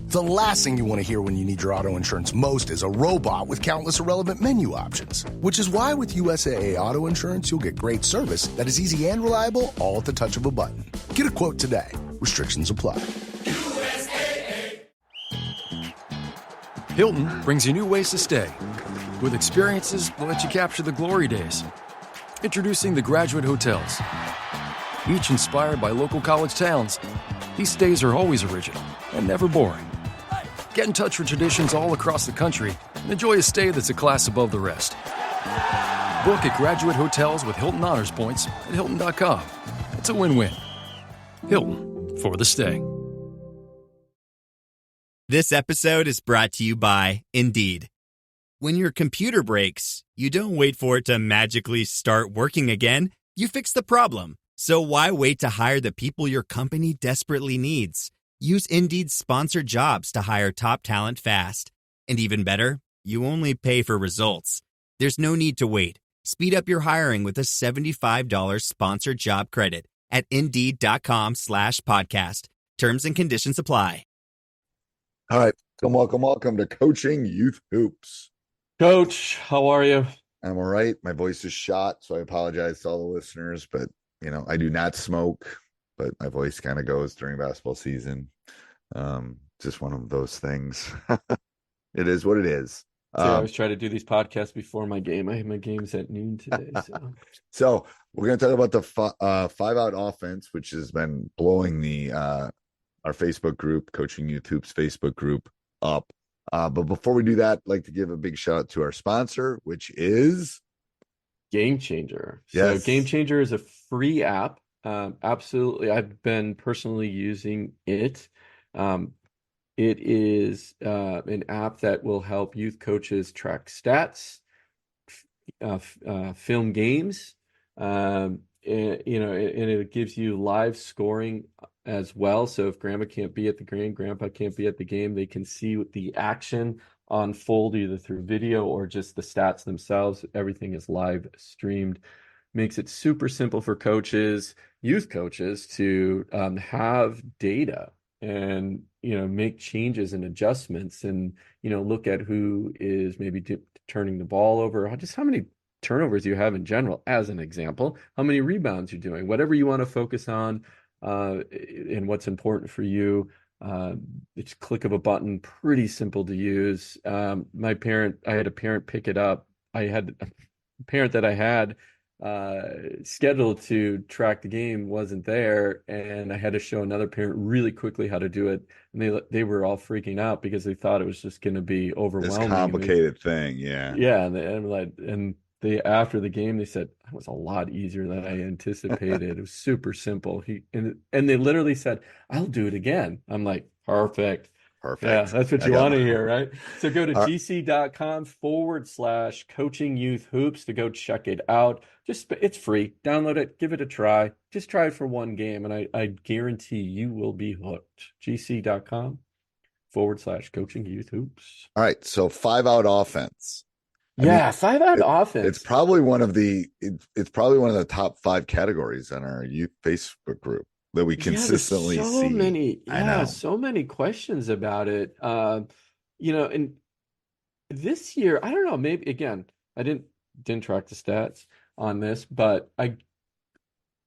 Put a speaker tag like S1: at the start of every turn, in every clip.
S1: The last thing you want to hear when you need your auto insurance most is a robot with countless irrelevant menu options. Which is why with USAA Auto Insurance, you'll get great service that is easy and reliable, all at the touch of a button. Get a quote today. Restrictions apply.
S2: USAA.
S3: Hilton brings you new ways to stay, with experiences that let you capture the glory days. Introducing the Graduate Hotels. Each inspired by local college towns, these stays are always original and never boring. Get in touch with traditions all across the country and enjoy a stay that's a class above the rest. Book at Graduate Hotels with Hilton Honors Points at Hilton.com. It's a win-win. Hilton, for the stay.
S4: This episode is brought to you by Indeed. When your computer breaks, you don't wait for it to magically start working again. You fix the problem. So why wait to hire the people your company desperately needs? Use Indeed's sponsored jobs to hire top talent fast. And even better, you only pay for results. There's no need to wait. Speed up your hiring with a $75 sponsored job credit at Indeed.com/podcast. Terms and conditions apply.
S5: All right. Welcome to Coaching Youth Hoops.
S6: Coach, how are you?
S5: I'm all right. My voice is shot, so I apologize to all the listeners, but I do not smoke, but my voice kind of goes during basketball season. Just one of those things. It is what it is.
S6: I always try to do these podcasts before my game. I have my games at noon today.
S5: So we're going to talk about the 5-out offense, which has been blowing our Facebook group, Coaching Youth Hoops Facebook group, up. But before we do that, I'd like to give a big shout out to our sponsor, which is
S6: Game Changer.
S5: Yes.
S6: So Game Changer is a free app. Absolutely. I've been personally using it. It is an app that will help youth coaches track stats, film games, and it gives you live scoring as well. So if grandpa can't be at the game, grandpa can't be at the game, they can see the action unfold either through video or just the stats themselves. Everything is live streamed. Makes it super simple for coaches, youth coaches, to have data and make changes and adjustments and look at who is maybe turning the ball over, just how many turnovers you have in general, as an example, how many rebounds you're doing, whatever you want to focus on, and what's important for you. It's a click of a button, pretty simple to use. I had a parent pick it up. I had a parent that I had scheduled to track the game wasn't there, and I had to show another parent really quickly how to do it, and they were all freaking out because they thought it was just going to be overwhelming.
S5: This complicated thing, yeah.
S6: And they after the game they said it was a lot easier than I anticipated. It was super simple. And they literally said, "I'll do it again." I'm like, perfect. Yeah, that's what you want to hear, right? So go to gc.com/coaching youth hoops to go check it out. It's free. Download it, give it a try. Just try it for one game, and I guarantee you will be hooked. gc.com/coaching youth hoops.
S5: All right. So 5-out offense.
S6: 5-out offense.
S5: It's probably one of the top 5 categories on our youth Facebook group that we consistently see.
S6: So many questions about it. And this year, I don't know, maybe again, I didn't track the stats on this, but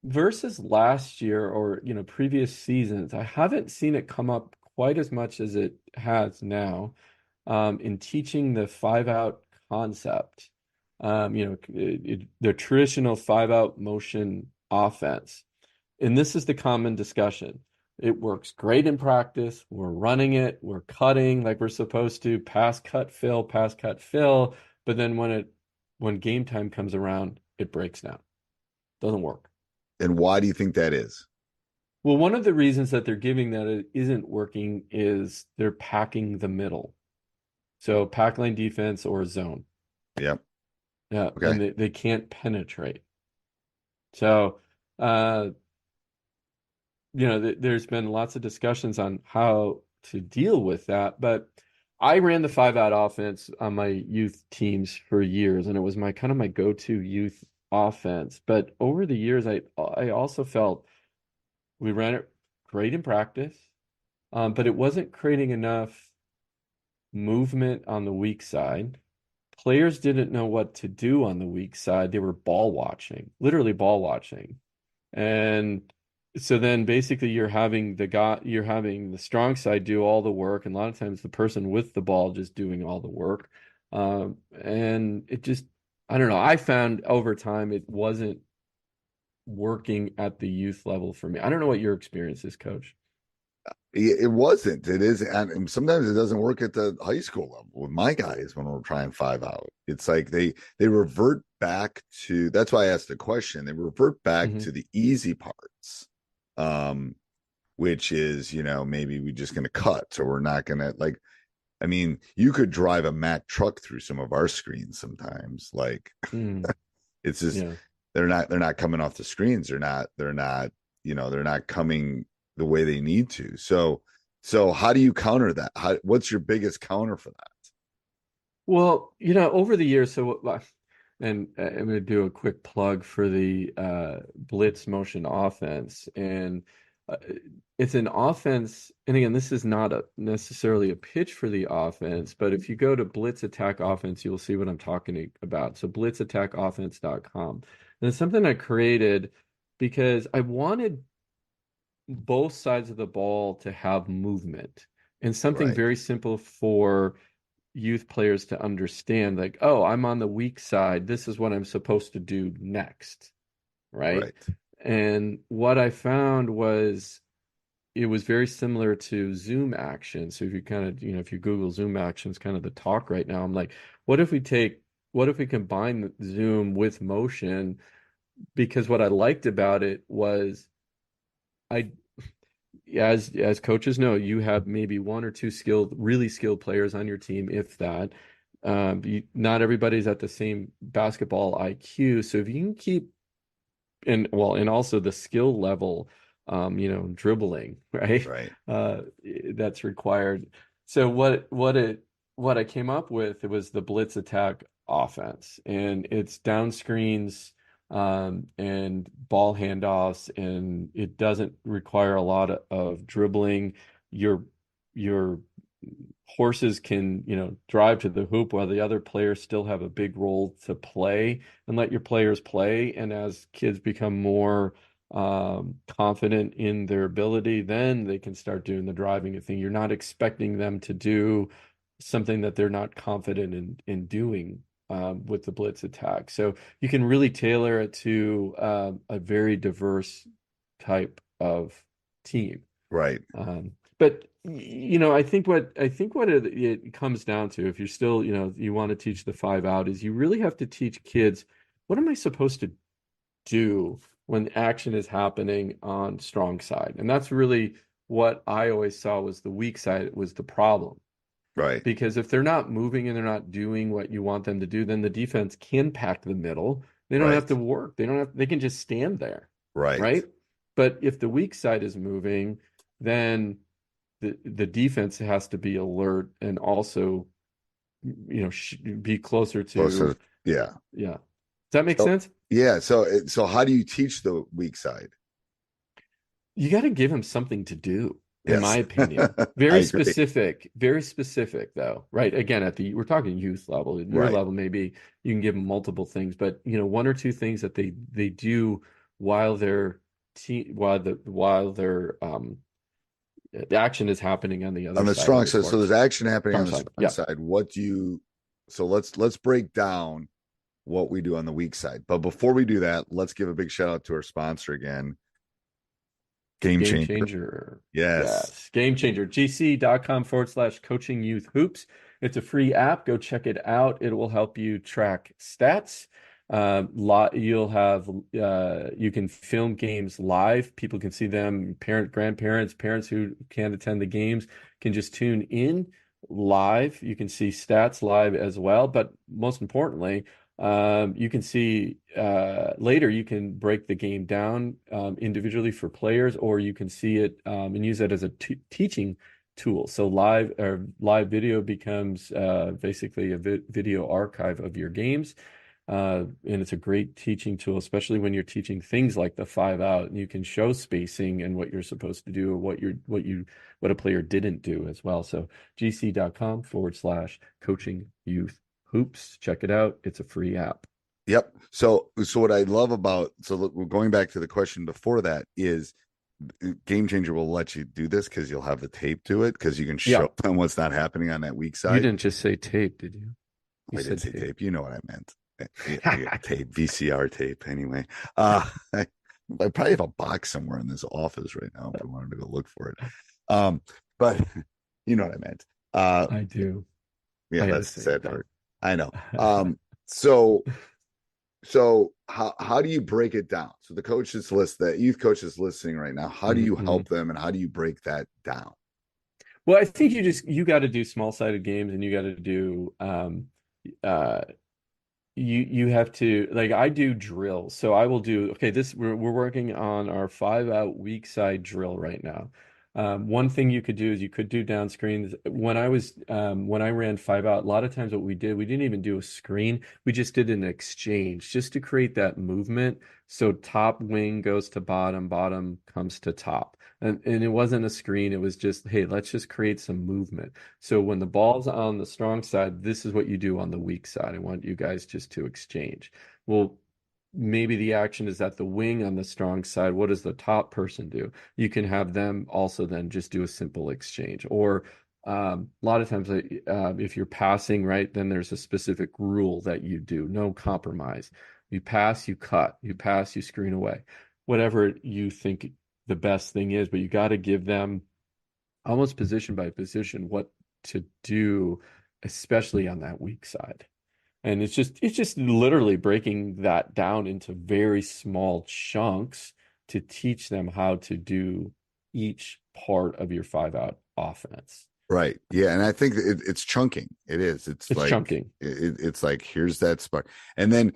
S6: versus last year or previous seasons, I haven't seen it come up quite as much as it has now in teaching the 5-out concept. The traditional 5-out motion offense. And this is the common discussion. It works great in practice. We're running it. We're cutting like we're supposed to. Pass, cut, fill. But then when game time comes around, it breaks down. Doesn't work.
S5: And why do you think that is?
S6: Well, one of the reasons that they're giving that it isn't working is they're packing the middle. So pack line defense or zone.
S5: Yep.
S6: Yeah.
S5: Okay.
S6: And they can't penetrate. So, there's been lots of discussions on how to deal with that, but I ran the 5-out offense on my youth teams for years, and it was my go-to youth offense. But over the years, I also felt we ran it great in practice. but it wasn't creating enough movement on the weak side. Players didn't know what to do on the weak side. They were ball watching, literally ball watching. And so then basically you're having the strong side do all the work, and a lot of times the person with the ball just doing all the work. And it just, I don't know. I found over time it wasn't working at the youth level for me. I don't know what your experience is, Coach.
S5: It wasn't. It is, and sometimes it doesn't work at the high school level with my guys when we're trying 5 out. It's like they revert back to. That's why I asked the question. They revert back
S6: Mm-hmm.
S5: to the easy parts, which is maybe we're just going to cut, or we're not going to like. I mean, you could drive a Mack truck through some of our screens sometimes. Like
S6: Mm,
S5: it's just
S6: yeah.
S5: they're not coming off the screens. They're not coming the way they need to. So how do you counter that? What's your biggest counter for that?
S6: Well, over the years, and I'm going to do a quick plug for the blitz motion offense. And uh, it's an offense. And again, this is not necessarily a pitch for the offense, but if you go to blitz attack offense, you'll see what I'm talking about. So blitzattackoffense.com. And it's something I created because I wanted both sides of the ball to have movement and something
S5: Right,
S6: very simple for youth players to understand, like, oh, I'm on the weak side. This is what I'm supposed to do next, right?
S5: right,
S6: And what I found was it was very similar to Zoom action. So if you kind of, if you Google Zoom actions, kind of the talk right now, I'm like, what if we take, what if we combine Zoom with motion? Because what I liked about it was I as coaches know, you have maybe one or two really skilled players on your team, if that. Not everybody's at the same basketball IQ. So if you can keep and also the skill level, dribbling, right?
S5: right,
S6: Uh, that's required. So what I came up with, it was the blitz attack offense, and it's down screens and ball handoffs, and it doesn't require a lot of dribbling. Your horses can, drive to the hoop while the other players still have a big role to play, and let your players play. And as kids become more confident in their ability, then they can start doing the driving thing. You're not expecting them to do something that they're not confident in doing with the blitz attack. So you can really tailor it to a very diverse type of team.
S5: right,
S6: But I think what it comes down to, if you're still, you want to teach the 5 out, is you really have to teach kids, what am I supposed to do when action is happening on strong side? And that's really what I always saw was the weak side was the problem.
S5: right,
S6: Because if they're not moving and they're not doing what you want them to do, then the defense can pack the middle. They don't have
S5: right,
S6: to work. They can just stand there,
S5: right,
S6: right? But if the weak side is moving, then the defense has to be alert and also, be closer
S5: closer.
S6: to,
S5: Yeah.
S6: yeah. Does that make
S5: So
S6: sense?
S5: yeah. So how do you teach the weak side?
S6: You got to give him something to do, in my
S5: Yes,
S6: opinion.
S5: I agree.
S6: Very specific though, right? Again, we're talking youth level. At your
S5: Right,
S6: level, maybe you can give them multiple things, but one or two things that they do while the action is happening on the
S5: on
S6: other
S5: the
S6: side of
S5: strong
S6: the
S5: side. So
S6: court.
S5: there's action happening on
S6: Strong
S5: the
S6: side.
S5: strong
S6: Yeah.
S5: side. What do you? So let's break down what we do on the weak side. But before we do that, let's give a big shout out to our sponsor again, Game
S6: Game
S5: Changer.
S6: changer.
S5: Yes.
S6: Yes. Game changer. gc.com/coaching youth hoops. It's a free app. Go check it out. It will help you track stats. You can film games live. People can see them. Grandparents, parents who can't attend the games can just tune in live. You can see stats live as well. But most importantly, you can see later, you can break the game down individually for players, or you can see it and use it as a teaching tool. So live video becomes basically a video archive of your games. And it's a great teaching tool, especially when you're teaching things like the 5 out, and you can show spacing and what you're supposed to do, or what a player didn't do as well. So gc.com/coaching youth hoops. Check it out. It's a free app.
S5: Yep. So what I love about, so look, we're going back to the question before that, is Game Changer will let you do this because you'll have the tape to it, because you can show them what's not happening on that weak side.
S6: You didn't just say tape, did you?
S5: I did say tape. You know what I meant. Tape, VCR tape. Anyway, I probably have a box somewhere in this office right now if I wanted to go look for it. But you know what I meant.
S6: I do.
S5: Yeah, that's the sad part. I know. So how do you break it down? So the coaches list, that youth coaches listening right now, how do you help them, and how do you break that down?
S6: Well, I think you got to do small-sided games, and you got to do you have to, like, I do drills. So I will do, we're working on our 5-out weak side drill right now. One thing you could do is you could do down screens. When I ran 5-out, a lot of times what we didn't even do a screen. We just did an exchange just to create that movement. So top wing goes to bottom, bottom comes to top. And it wasn't a screen. It was just, hey, let's just create some movement. So when the ball's on the strong side, this is what you do on the weak side. I want you guys just to exchange. Well, maybe the action is at the wing on the strong side. What does the top person do? You can have them also then just do a simple exchange. Or a lot of times, if you're passing, right, then there's a specific rule that you do. No compromise. You pass, you cut. You pass, you screen away. Whatever you think the best thing is, but you got to give them almost position by position what to do, especially on that weak side. And it's just literally breaking that down into very small chunks to teach them how to do each part of your 5-out offense.
S5: Right. Yeah. And I think it's chunking. It is. It's like
S6: chunking.
S5: It's like, here's that spark. And then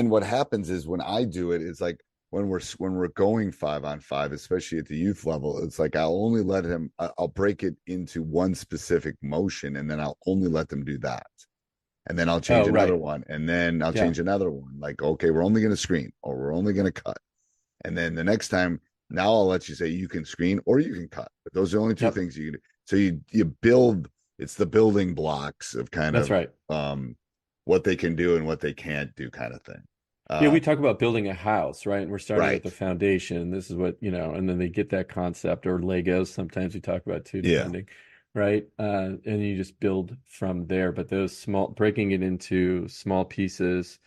S5: what happens is when I do it, it's like when we're going 5-on-5, especially at the youth level, it's like I'll break it into one specific motion, and then I'll only let them do that. And then I'll change another one, and then I'll change another one. Like, okay, we're only going to screen, or we're only going to cut. And then the next time, now I'll let you say you can screen or you can cut. But those are the only two things you can do. So you build, it's the building blocks of
S6: That's right.
S5: What they can do and what they can't do, kind of thing.
S6: We talk about building a house, right? And we're starting with the foundation. This is what, and then they get that concept, or Legos. Sometimes we talk about too, depending. Right. And you just build from there. But those breaking it into small pieces,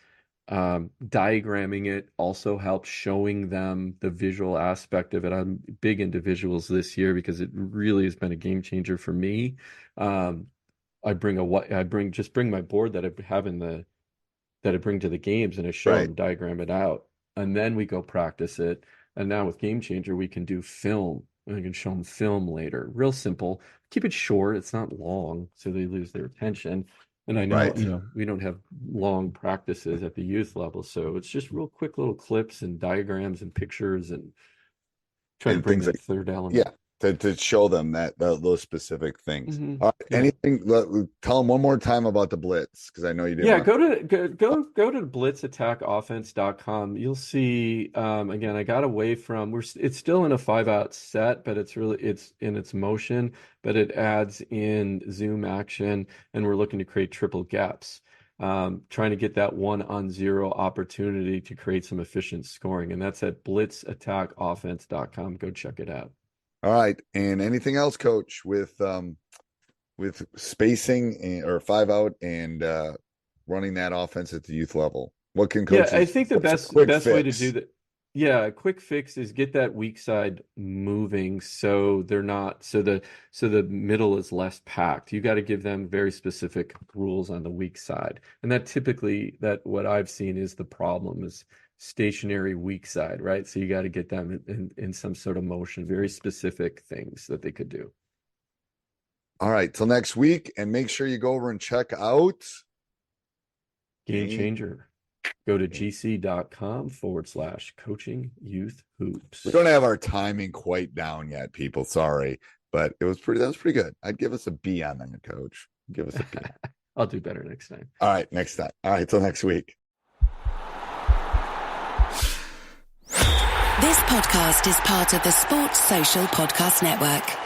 S6: diagramming it also helps, showing them the visual aspect of it. I'm big into visuals this year because it really has been a game changer for me. I bring my board that I have that I bring to the games, and I show them, diagram it out, and then we go practice it. And now with Game Changer, we can do film. And I can show them film later. Real simple. Keep it short. It's not long, so they lose their attention. And I know, we don't have long practices at the youth level, so it's just real quick little clips and diagrams and pictures, and try to bring that third element.
S5: Yeah, to show them those specific things. Anything? Tell them one more time about the blitz, because I know you did.
S6: Yeah, go to blitzattackoffense.com. You'll see. Again, I got away from. It's still in a 5-out set, but it's in its motion. But it adds in zoom action, and we're looking to create triple gaps. Trying to get that 1-on-0 opportunity to create some efficient scoring, and that's at blitzattackoffense.com. Go check it out.
S5: All right. And anything else, Coach, with spacing or 5-out and running that offense at the youth level? What can coaches?
S6: Yeah, I think the best way to do that. Yeah, a quick fix is get that weak side moving, so the middle is less packed. You got to give them very specific rules on the weak side, and that what I've seen is the problem is stationary weak side, right? So you got to get them in some sort of motion, very specific things that they could do.
S5: All right, till next week, and make sure you go over and check out
S6: Game Changer. Go to gc.com/coaching youth hoops.
S5: We don't have our timing quite down yet, people. Sorry, but that was pretty good. I'd give us a B on that, Coach. Give us a B.
S6: I'll do better next time.
S5: All right, next time. All right, till next week.
S7: This podcast is part of the Sports Social Podcast Network.